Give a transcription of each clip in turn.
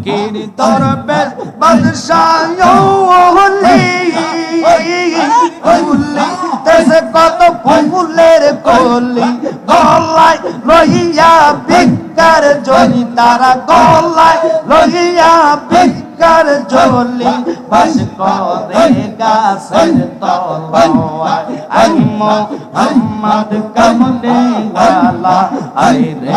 ফকির দরবেশ বাদশাহ ওলি ওলি দেশে কত ফুলের কলি গলায় লইয়া ভিক্ষার ঝুলি তারা গলায় লইয়া ভিক্ষার ঝুলি বাস করে গাছের তলায় আই মোহাম্মদ কামলে ওয়ালা আই রে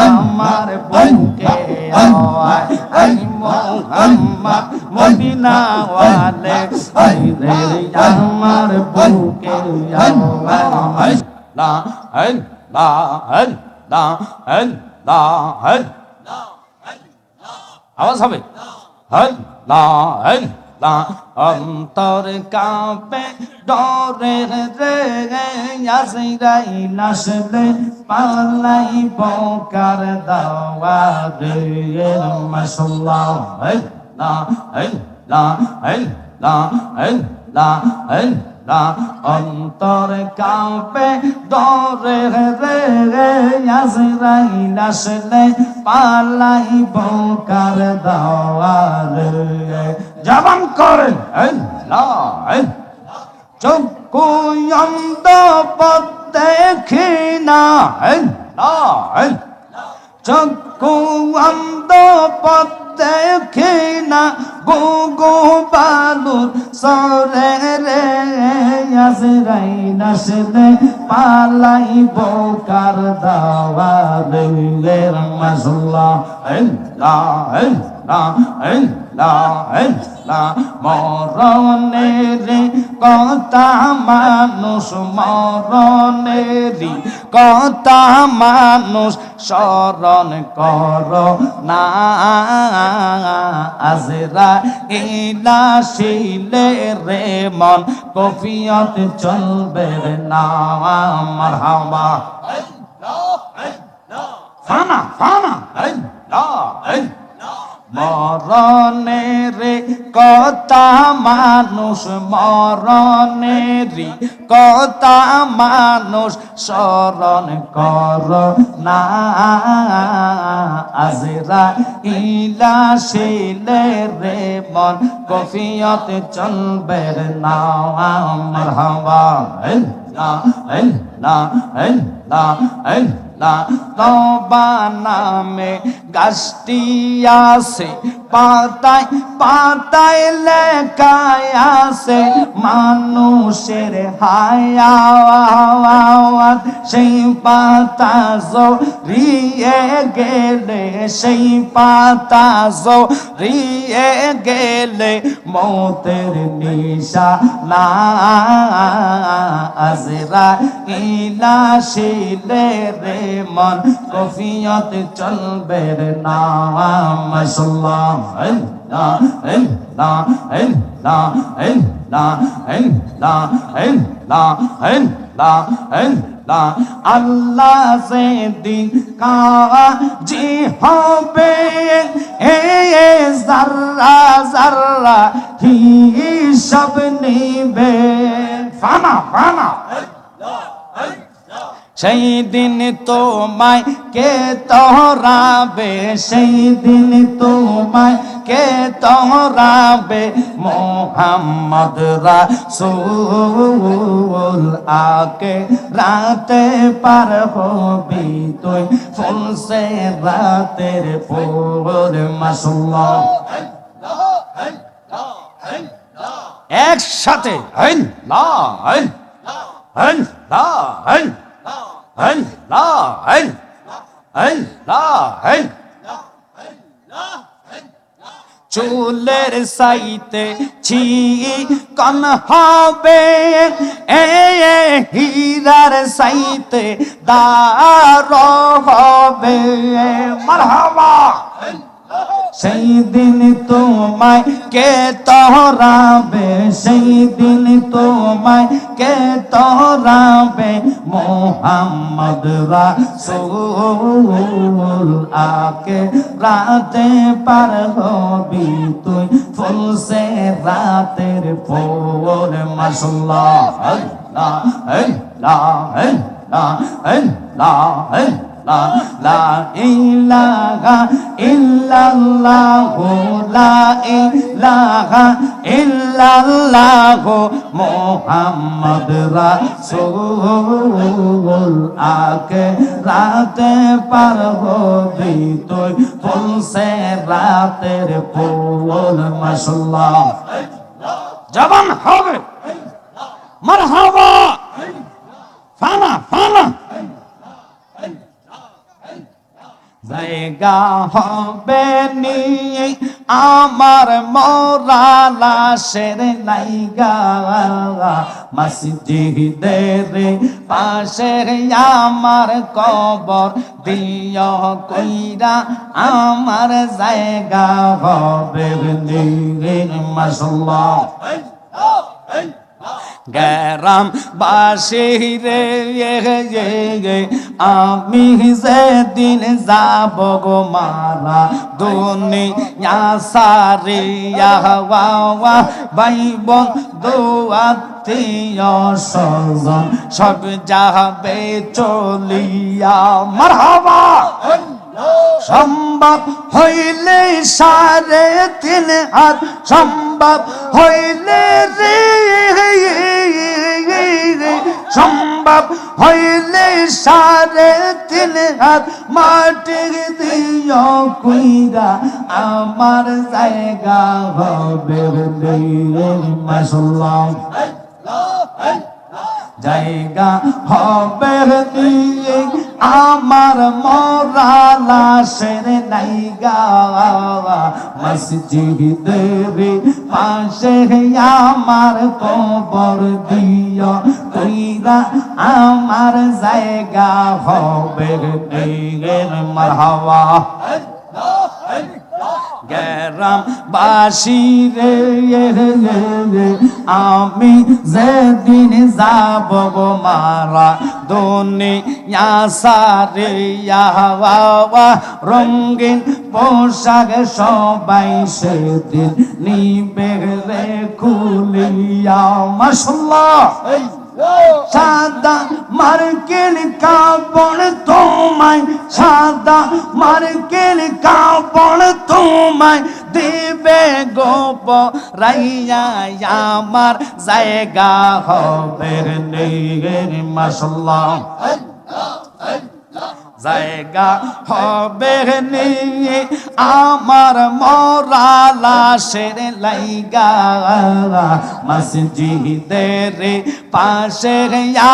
আমার বুকে আয় আই মোহাম্মদ মদিনা ওয়ালে আই রে আমার বুকে আয় লা লা লা লা আওয়াজ হবে লা লা অন্তর কাঁপে ডরে রে আজরাইল আসলে পালাইব কার দাওয়ারে মাশাআল্লাহ লা লা লা লা লা অন্তর কাঁপে ডরে রে আজরাইল আসলে পালাইব কার দাওয়ারে জবান করেন চক্ষু অন্ধ পথ দেখি না চক্ষু অন্ধ পথ দেখি না গো গো বালুর সরে রে আজরাইল আসলে পালাইব কার দাওয়ারে মাশাআল্লাহ মরণের কথা মানুষ মরণেরি কথা মানুষ স্মরণ কর না আজরাইল আসিলে রে মন কফিয়ত চলবে না মারহাবা ফানা ফানা মরণের কথা মানুষ মরণেরি কথা মানুষ স্মরণ কর না আজরাইল আসিলে রে মন কফিয়ত চলবে না মারহাবা তবা নামে গাছটি আছে পাতায় পাতায় লেখায় আছে মানুষের হায়াত সেই পাতা জড়িয়ে গেলে সেই পাতা জড়িয়ে গেলে মৌতের নিশানা আজরাইল আসিলে রে মন কফিয়ত চলবে না মাশাআল্লাহ আল্লাহ সে দিন কাজি হবে জাররা জাররা হিসাব নিবে ফানা ফানা সেই দিন তোমায় কে তোরাবে সেই দিন তোমায় কে তোরাবে মোহাম্মদ রাসূল আকে রাতে পার হবি তুই ফুল সে রাতের ফুল মাশাআল্লাহ একসাথে চুলের সাইতে চিকন হবে হীরার সাইতে দার হবে মারহাবা সেই দিন তোমায় কে তোরাবে সেই দিন তোমায় কে তোরাবে মোহাম্মদ রাসূল আকে রাতে পার হবি তুই ফুল সে রাতের ফুল মাশাআল্লাহ লা ইলাহা ইল্লাল্লাহ লা ইলাহা ইল্লাল্লাহ মুহাম্মদ রাসূল আকে রাতে পার হবি তুই ফুলসে রাতের ফুল মাশাআল্লাহ জবান হবে মারহাবা ফানা ফানা জায়গা হবে নি আমার মরা লাশের লাইগা মসজিদের পাশে আমার কবর দিও কইরা আমার জায়গা হবে নি মাশাআল্লাহ গ্রাম বাসিরে আমি যেদিন যাব গো মারা দুনিয়া সারিয়া ভাই বন্ধু আত্মীয় স্বজন সব যাবে চলিয়া মারহাবা সম্ভব হইলে 3.5 হাত সম্ভব হইলে রে সম্ভব হইলে 3.5 হাত মাটি দিও কইরা আমার জায়গা হবে মাশাআল্লাহ জায়গা হবে আমার মরা লাশের লাইগা মসজিদের পাশে আমার কবর দিও কইরা আমার জায়গা হবে মারহাবা গ্রাম বাসিরে আমি যেদিন যাব গো মারা দুনিয়া সারিয়া রঙিন পোশাক সবাই সেদিন নিবে রে খুলিয়া মাশাআল্লাহ সাদা মার্কেল কাপড় তোমায় সাদা মার্কেল কাপড় তোমায় দিবে গোপ রাইয়া আমার জায়গা হবে মাশাআল্লাহ জায়গা হবে নি আমার মরা লাশের লাইগা মসজিদের পাশে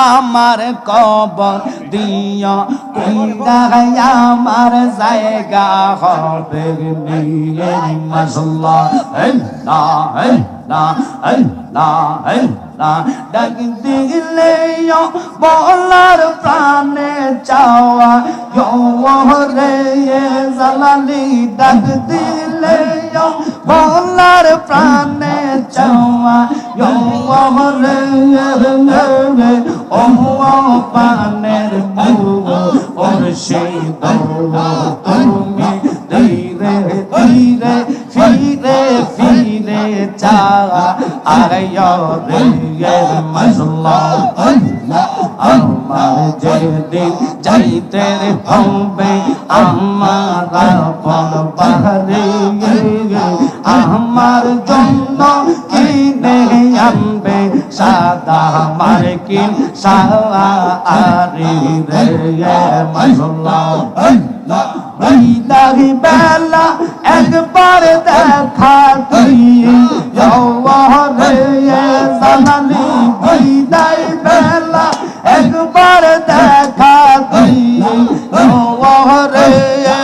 আমার কবর দিও কইরা আমার জায়গা হবে নি মাশাআল্লাহ আল্লাহ আল্লাহ আল্লাহ আল্লাহ ডাক দিলে বলার প্রাণে চাওয়া রে জালালি ডাক দিলে বলার প্রাণে চাওয়া রে ও পানের মুখ ওর সেই তুমি ধীরে ধীরে ফিরে ফিরে চা আয়ো রে মাশাআল্লাহ আমার যেদিন যাইতে হবে আমার পর বাহারে আমার জন্য কিনে আনবে সাদা মার্কিন শাড়ি রে মাশাআল্লাহ বিদায় বেলা একবার দেখা দিয়ে রে জানালি বিদায় বেলা একবার দেখা দিয়ে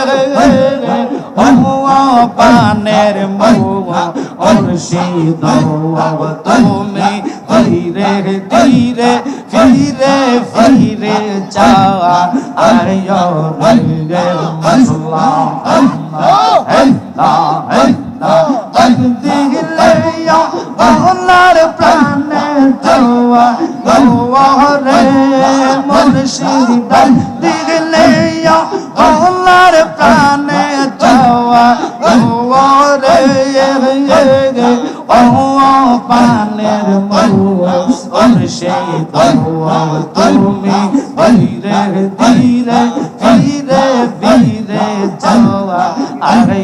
রে পানের মুয়া মুর্শিদ তুমি ধীরে ধীরে ফিরে ফিরে চা আয়ো রে মাশাআল্লাহ আল্লাহ আল্লাহ দিলে আল্লাহর প্রাণে চাওয়া রে মুর্শিদ দিলে আল্লাহর প্রাণে চাওয়া রে ও পানের মুর্শিদ তুমি ধীরে ধীরে ধীরে ধীরে যাওয়া আরে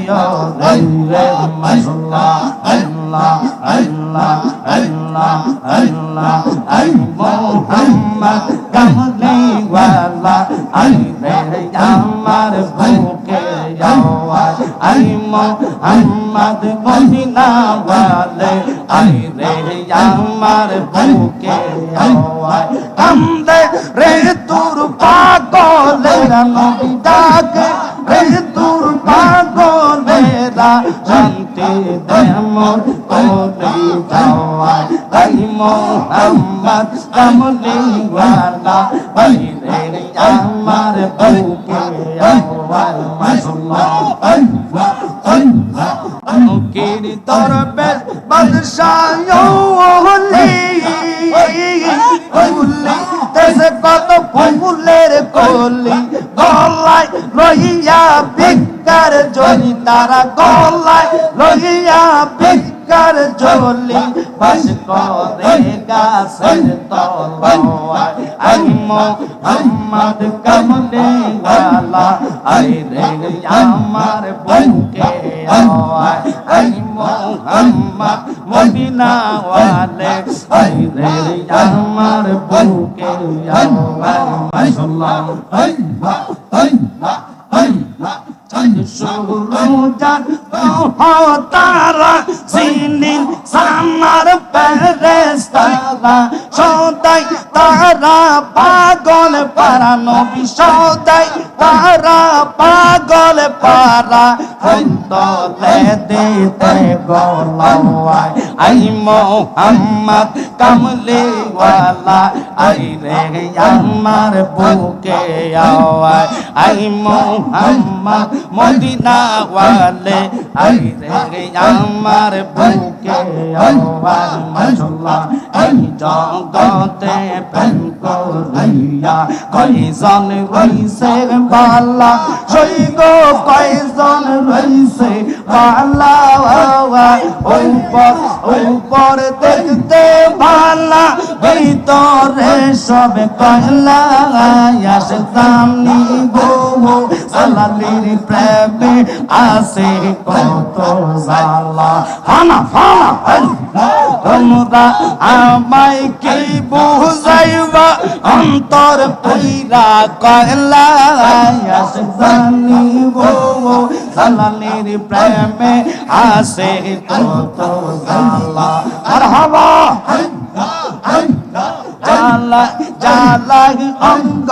রে মাশাআল্লাহ আল্লাহ আল্লাহ আল্লাহ আল্লাহ আই মোহাম্মদ কামলি ওয়ালা আই রে আমার বুকে আওয়াজ আই মোহাম্মদ মদিনা ওয়ালে আই রে আমার বুকে আওয়াজ কান্দে রে তোর পাগলেরা নবী ডাকে রে তোর পাগলেরা শান্তি দে মোর কোলে যাওয়ায় আই মোহাম্মদ কামলি ওয়ালা আই রে আমার বুকে আওয়াজ মাশাআল্লাহ আল্লাহ আল্লাহ আনকির দরবেশ বাদশাহ ওলি ওলি দেশে কত ফুলের কলি গলায় লইয়া ভিক্ষার জলি তারা গলায় লইয়া ভিক্ষার জলি বাস করে গাছের তলায় আই মোহাম্মদ কামলি ওয়ালা আই রে আমার বুকে আওয়াজ আই মোহাম্মদ মদিনা ওয়ালে আই রে আমার বুকে আওয়াজ মাশাআল্লাহ আল্লাহ আল্লাহ আল্লাহ সুরুজান তারা সিনিন সামার ফেরেশতারা সদাই তারা পাগল পারা নবী সদাই তারা পাগল পারা দলে দিতে গোলাওয়ায় আই মোহাম্মদ কামলি ওয়ালা আই রে আমার বুকে আওয়াজ আই মোহাম্মদ মদিনা ওয়ালে আই রে আমার বুকে আওয়াজ মাশাআল্লাহ এই জগতে প্রেম করিয়া কয়জন রইছে বালা সই গো কয়জন রইছে বালা উপর দেখতে ভালা ভিতরে সব কয়লা আসতামনি গো সালালির প্রেমে আসে কত জালা ফানা ফানা তোমরা আমায় কি বুঝাইবা অন্তর পুইরা কয়লা আসতামনি গো সালালির প্রেমে আসে কত জালা মারহাবা জালা জালা অঙ্গ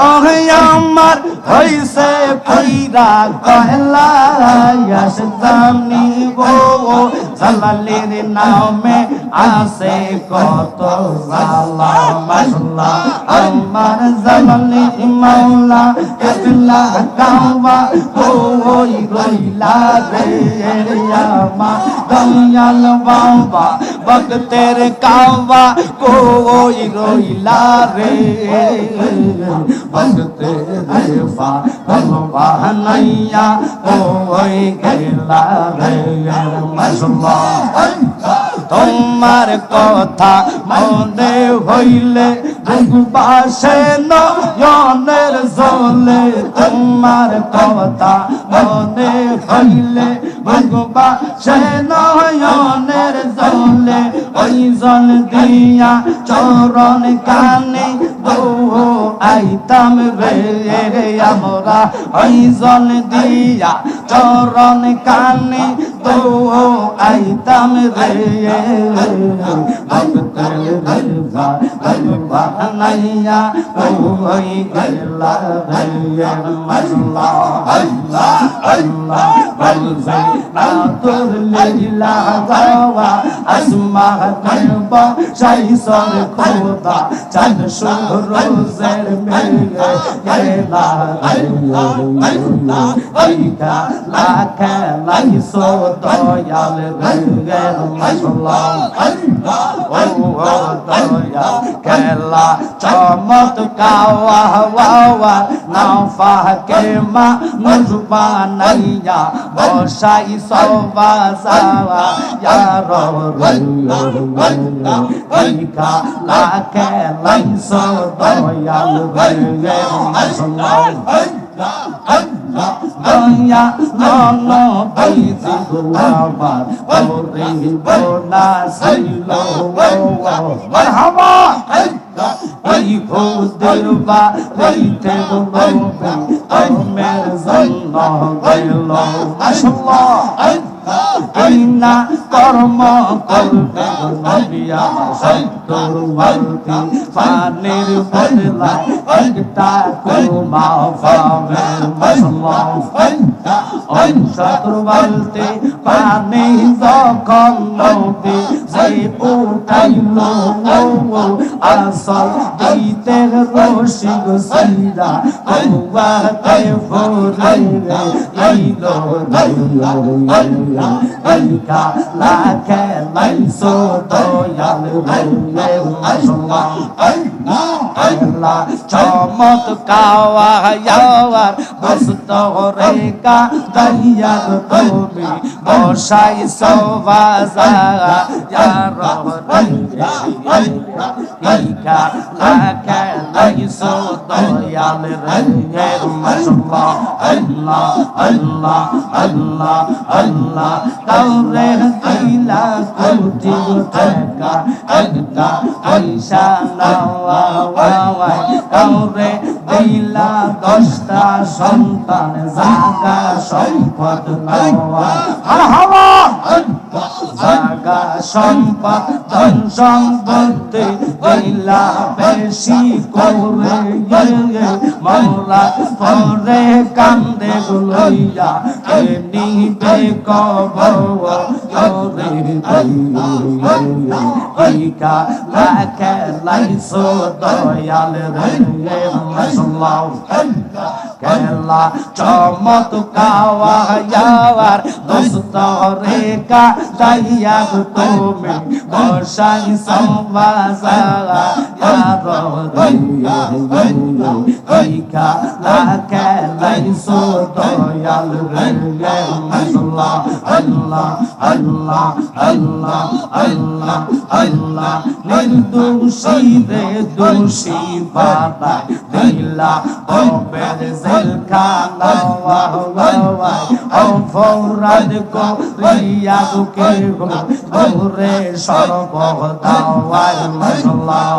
আমার হইছে পুইরা কয়লা আসতামনি গো জালালের নামে আসে কত জালা মাশাআল্লাহ আমার জালালি মাওলা কেবলা কাওয়া ওই রইলা রে আমার দয়াল বাবা ভক্তের কাওয়া কই রইলা রে ভক্তের দেবা ভগবান নাইয়া কই গেলা রে মাশাআল্লাহ তোমার কথা মনে হইলে বাসে নয়নের জলে তোমার কথা মনে হইলে বাসে নয়নের জলে ওই জল দিয়া চরণ কানে দো আইতাম রে আমরা ওই জল দিয়া চরণ কানে দো আইতাম রে বানাইয়া ওই গেলা রে মাশাআল্লাহ আল্লাহ আল্লাহ বলছে না তোর লীলা গাওয়া আসমা দেব সেই সর খোদা চাঁদ সূরজের মেলে গেলা আল্লাহ আল্লাহ ওই গালা খেলাই সো দয়াল রে মাশাআল্লাহ ও দয়াল খেলা চমৎকার নাফা কে মা মুজবানাইয়া বসাই সবা সাওয়া ইয়া রাব্বিকা লা খেলাইছো দয়াল রে মাশাআল্লাহ দয়া নন বৈদি গোয়াবার ওরে বোনা সাইল মারহাবা এই খুদের বা রইতে বলবে আমের জন্য গেল মাশাআল্লাহ ইন্না কর্ম করবে নবিয়া সত্তর বলতি পানির বদলা একটা কুমা পাবে মাশাআল্লাহ সত্তর বলতি পানি যখন নবী যে উঠাইলো আসল দিতে রশিদ সিরা কুয়াতে ফুরে ইলো ইকা লাখে লাইসো দয়াল রে মাশাআল্লাহ আল্লাহ চমৎকার দোস্ত রেখা দয়া তুমি বসাই সবাজা ইয়া ইকা লাখে লাইসো দয়াল রে মাশাআল্লাহ আল্লাহ আল্লাহ আল্লাহ আল্লাহ কাউরে দিলা কোটি টাকা একটা পয়সা নাওয়া কাউরে দিলা 10টা সন্তান জাগা সম্পদ নাওয়া মারহাবা জাগা সম্পদ ধন সম্পত্তি দিলা বেশি করে মাওলা পরে কান্দে লইয়া কে নিবে কবর ইকা লাখে লাইসো দয়াল রে মাশাআল্লাহ খেলা চমৎকার দোস্ত রেখা দয়া তুমি বসাই সবাজা ইকা লাখে লাইসো দয়াল রে মাশাআল্লাহ আল্লাহ আল্লাহ আল্লাহ আল্লাহ আল্লাহ নির্দোষী রে দোষী বাবা দিলা ওবের জেলখানা অপরাধ করিয়া কে ঘুরে সর্বদাওয়ার মাশাআল্লাহ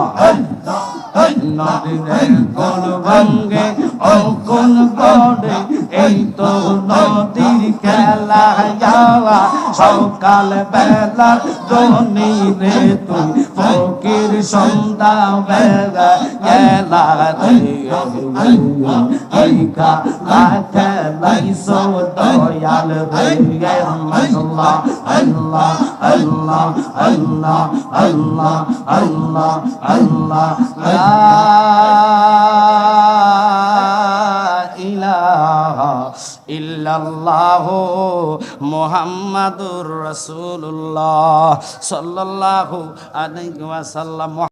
নদীর কোন ভাঙ্গে ও কোন গড়ে এই তো নদীর খেলা যাওয়া সকাল বেলা ধনী রে তুই ফকির সন্ধ্যা বেলা গেলা রে ইকা লাখে লাইসো দয়াল রে মাশাআল্লাহ আল্লাহ আল্লাহ আল্লাহ আল্লাহ আল্লাহ আল্লাহ লা ইলাহা ইল্লাল্লাহ মুহাম্মাদুর রাসূলুল্লাহ সাল্লাল্লাহু আলাইহি ওয়াসাল্লাম।